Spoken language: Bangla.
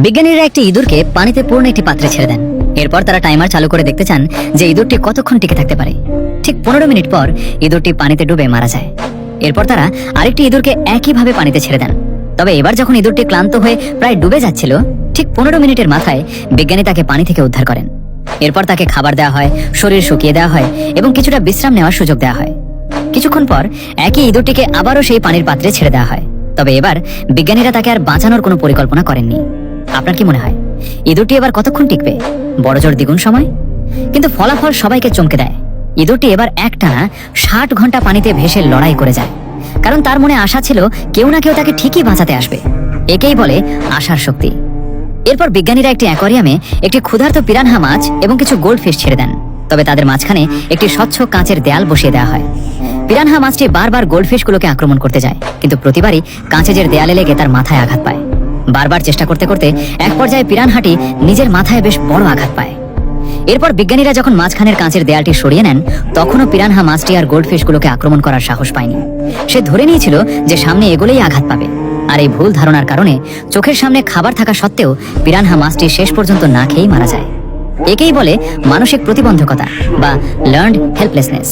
বিজ্ঞানীরা একটি ইঁদুরকে পানিতে পূর্ণ একটি পাত্রে ছেড়ে দেন। এরপর তারা টাইমার চালু করে দেখতে চান যে ইঁদুরটি কতক্ষণ টিকে থাকতে পারে। ঠিক 15 মিনিট পর ইঁদুরটি পানিতে ডুবে মারা যায়। এরপর তারা আরেকটি ইঁদুরকে একইভাবে পানিতে ছেড়ে দেন। তবে এবার যখন ইঁদুরটি ক্লান্ত হয়ে প্রায় ডুবে যাচ্ছিল, ঠিক 15 মিনিটের মাথায় বিজ্ঞানী তাকে পানি থেকে উদ্ধার করেন। এরপর তাকে খাবার দেওয়া হয়, শরীর শুকিয়ে দেওয়া হয় এবং কিছুটা বিশ্রাম নেওয়ার সুযোগ দেওয়া হয়। কিছুক্ষণ পর একই ইঁদুরটিকে আবারও সেই পানির পাত্রে ছেড়ে দেওয়া হয়। তবে এবার বিজ্ঞানীরা তাকে আর বাঁচানোর কোনো পরিকল্পনা করেননি। আপনার কি মনে হয় ইঁদুরটি এবার কতক্ষণ টিকবে? বড়জোর দ্বিগুণ সময়। কিন্তু ফলাফল সবাইকে চমকে দেয়। ইঁদুরটি এবার একটানা 60 ঘন্টা পানিতে ভেসে লড়াই করে যায়, কারণ তার মনে আশা ছিল কেউ না কেউ তাকে ঠিকই বাঁচাতে আসবে। একেই বলে আশার শক্তি। এরপর বিজ্ঞানীরা একটি অ্যাকোয়ারিয়ামে একটি ক্ষুধার্ত পিরানহা মাছ এবং কিছু গোল্ডফিশ ছেড়ে দেন। তবে তাদের মাঝখানে একটি স্বচ্ছ কাঁচের দেয়াল বসিয়ে দেওয়া হয়। পিরানহা মাছটি বারবার গোল্ডফিশগুলোকে আক্রমণ করতে যায়, কিন্তু প্রতিবারই কাঁচের দেয়ালে লেগে তার মাথায় আঘাত পায়। বারবার চেষ্টা করতে করতে এক পর্যায়ে পিরানহাটি নিজের মাথায় বেশ বড় আঘাত পায়। এরপর বিজ্ঞানীরা যখন মাঝখানের কাঁচের দেয়ালটি সরিয়ে নেন, তখনও পিরানহা মাছটি আর গোল্ডফিশগুলোকে আক্রমণ করার সাহস পায়নি। সে ধরে নিয়েছিল যে সামনে এগোলেই আঘাত পাবে। আর এই ভুল ধারণার কারণে চোখের সামনে খাবার থাকা সত্ত্বেও পিরানহা মাছটি শেষ পর্যন্ত না খেয়েই মারা যায়। একেই বলে মানসিক প্রতিবন্ধকতা বা লার্নড হেল্পলেসনেস।